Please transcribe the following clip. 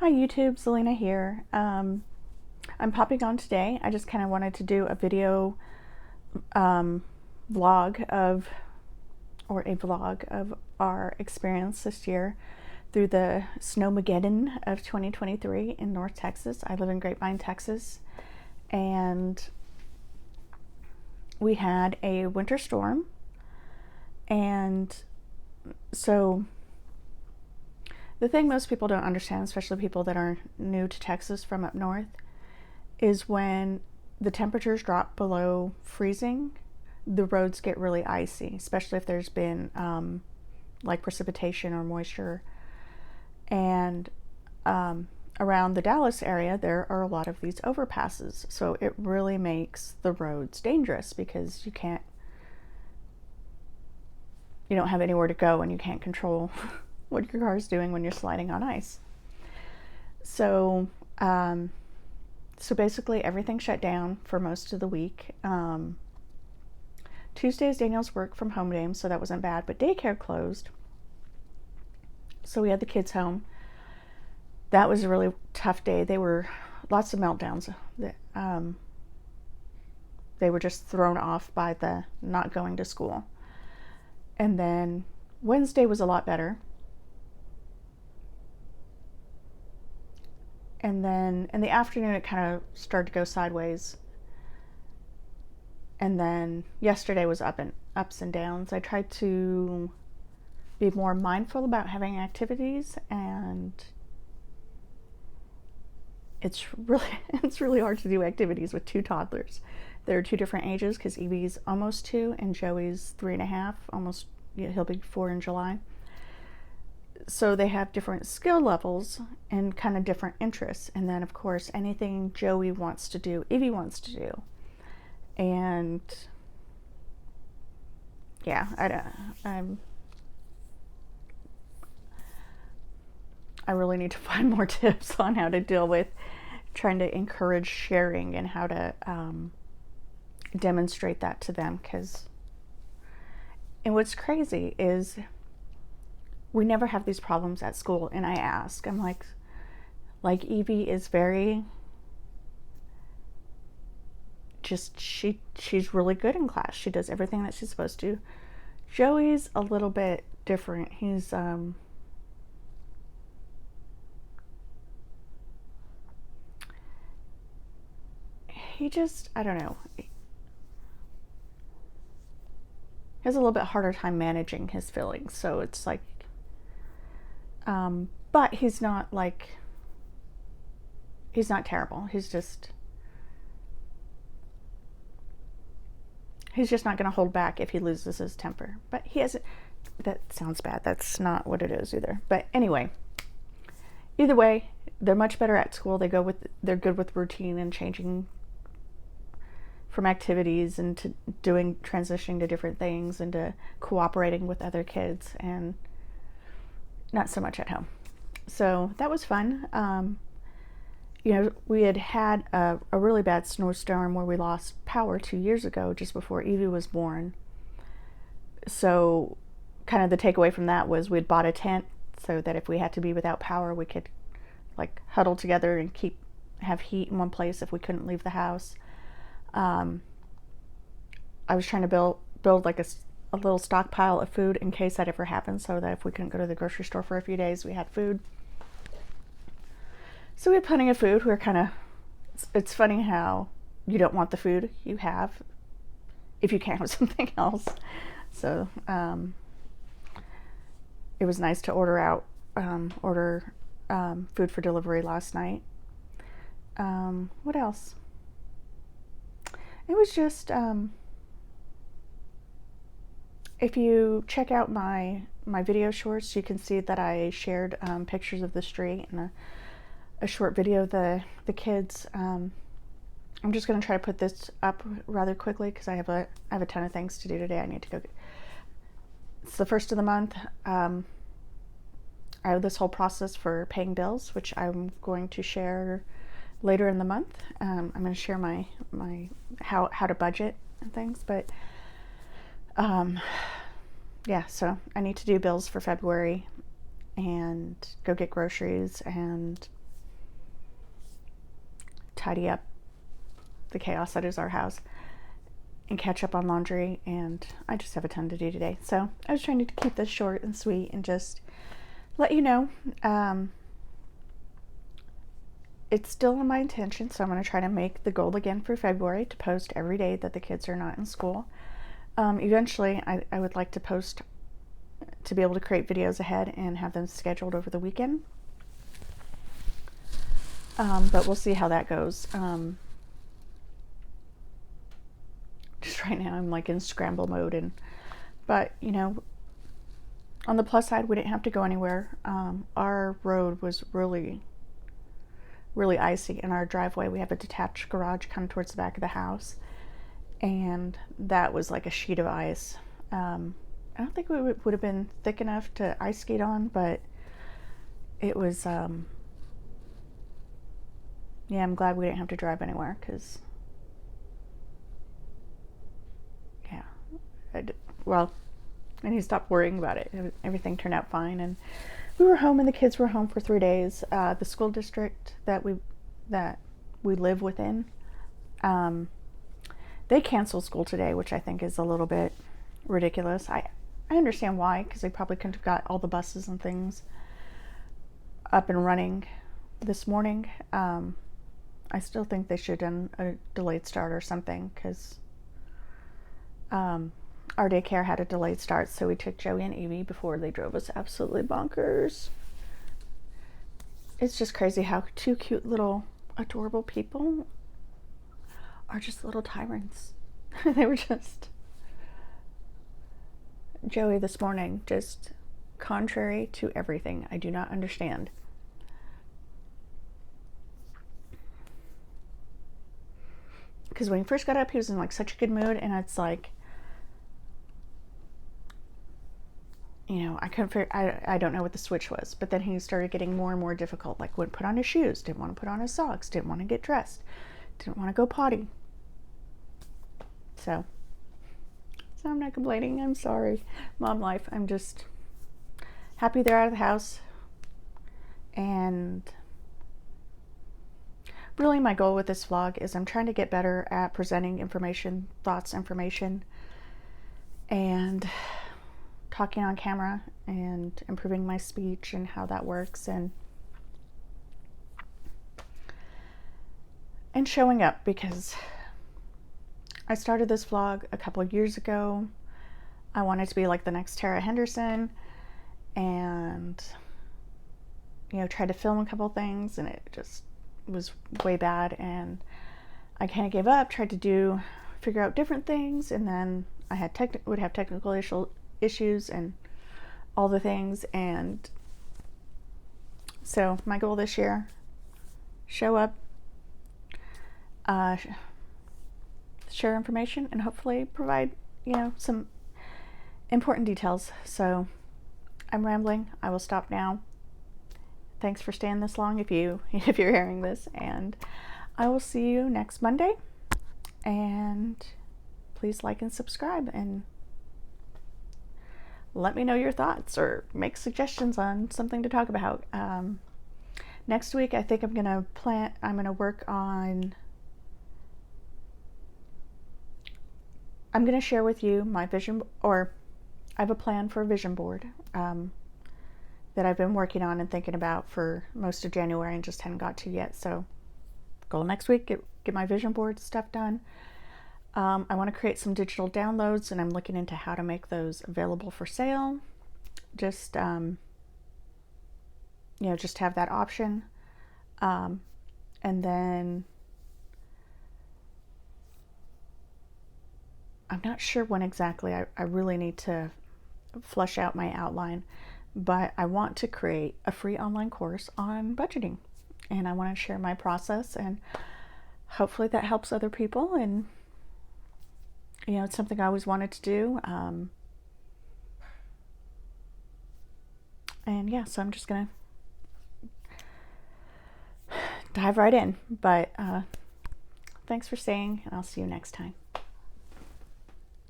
Hi YouTube, Selena here. I'm popping on today. I just kind of wanted to do a video um, vlog of, or a vlog of our experience this year through the Snowmageddon of 2023 in North Texas. I live in Grapevine, Texas, and we had a winter storm, and so the thing most people don't understand, especially people that are new to Texas from up north, is when the temperatures drop below freezing, the roads get really icy, especially if there's been like precipitation or moisture. And around the Dallas area, there are a lot of these overpasses. So it really makes the roads dangerous because you don't have anywhere to go and you can't control what your car is doing when you're sliding on ice. So, so basically everything shut down for most of the week. Tuesday is Daniel's work from home day, so that wasn't bad, but daycare closed. So we had the kids home. That was a really tough day. They were lots of meltdowns. They were just thrown off by the not going to school. And then Wednesday was a lot better. And then in the afternoon, it kind of started to go sideways. And then yesterday was ups and downs. I tried to be more mindful about having activities, and it's really hard to do activities with two toddlers. They're two different ages because Evie's almost 2 and Joey's 3.5. Almost, he'll be 4 in July. So they have different skill levels and kind of different interests. And then, of course, anything Joey wants to do, Evie wants to do. And yeah, I really need to find more tips on how to deal with trying to encourage sharing and how to demonstrate that to them. And what's crazy is we never have these problems at school. And I ask, I'm like Evie is very she's really good in class. She does everything that she's supposed to. Joey's a little bit different. He's he just, I don't know, he has a little bit harder time managing his feelings. So it's like but he's not terrible. He's just not going to hold back if he loses his temper. But he hasn't. That sounds bad. That's not what it is either. But anyway, either way, they're much better at school. They're good with routine and changing from activities and to transitioning to different things and to cooperating with other kids, and not so much at home. So that was fun. We had a really bad snowstorm where we lost power 2 years ago, just before Evie was born. So kind of the takeaway from that was we'd bought a tent so that if we had to be without power, we could like huddle together and have heat in one place if we couldn't leave the house. I was trying to build like a little stockpile of food in case that ever happened, so that if we couldn't go to the grocery store for a few days, we had food. So we had plenty of food. It's funny how you don't want the food you have if you can't have something else. So it was nice to order food for delivery last night. What else? It was just, if you check out my video shorts, you can see that I shared pictures of the street and a short video of the kids. I'm just going to try to put this up rather quickly because I have a ton of things to do today. I need to go it's the first of the month. I have this whole process for paying bills, which I'm going to share later in the month. I'm going to share my how to budget and things, but yeah, so I need to do bills for February and go get groceries and tidy up the chaos that is our house and catch up on laundry, and I just have a ton to do today. So I was trying to keep this short and sweet and just let you know. It's still in my intention, so I'm going to try to make the goal again for February to post every day that the kids are not in school. Eventually, I would like to post, to be able to create videos ahead and have them scheduled over the weekend. But we'll see how that goes. Just right now, I'm like in scramble mode, but you know, on the plus side, we didn't have to go anywhere. Our road was really icy in our driveway. We have a detached garage kind of towards the back of the house, and that was like a sheet of ice. I don't think it would have been thick enough to ice skate on, but it was, yeah, I'm glad we didn't have to drive anywhere, because, yeah, well, I need to stop worrying about it. Everything turned out fine, and we were home, and the kids were home for 3 days. The school district that we live within, they canceled school today, which I think is a little bit ridiculous. I understand why, because they probably couldn't have got all the buses and things up and running this morning. I still think they should have done a delayed start or something, because our daycare had a delayed start, so we took Joey and Evie before they drove us absolutely bonkers. It's just crazy how two cute little adorable people are just little tyrants. They were just... Joey this morning, just contrary to everything. I do not understand. Because when he first got up, he was in like such a good mood, and it's like, you know, I couldn't figure, I don't know what the switch was, but then he started getting more and more difficult, like wouldn't put on his shoes, didn't want to put on his socks, didn't want to get dressed, didn't want to go potty. So I'm not complaining. I'm sorry. Mom life. I'm just happy they're out of the house. And really my goal with this vlog is I'm trying to get better at presenting information, information, and talking on camera, and improving my speech and how that works, and showing up, because I started this vlog a couple of years ago. I wanted to be like the next Tara Henderson, and you know, tried to film a couple things, and it just was way bad, and I kind of gave up, tried to figure out different things, and then I had would have technical issues and all the things. And so my goal this year, show up, share information, and hopefully provide, you know, some important details. So I'm rambling. I will stop now. Thanks for staying this long if you're hearing this, and I will see you next Monday. And please like and subscribe, and let me know your thoughts or make suggestions on something to talk about. Next week, I think I'm gonna work on, I'm gonna share with you my vision, or I have a plan for a vision board that I've been working on and thinking about for most of January and just hadn't got to yet. So goal next week, get my vision board stuff done. I want to create some digital downloads, and I'm looking into how to make those available for sale. Just, you know, just have that option. And then I'm not sure when exactly. I really need to flesh out my outline, but I want to create a free online course on budgeting, and I want to share my process, and hopefully that helps other people. And you know, it's something I always wanted to do. And yeah, so I'm just gonna dive right in. But thanks for staying, and I'll see you next time.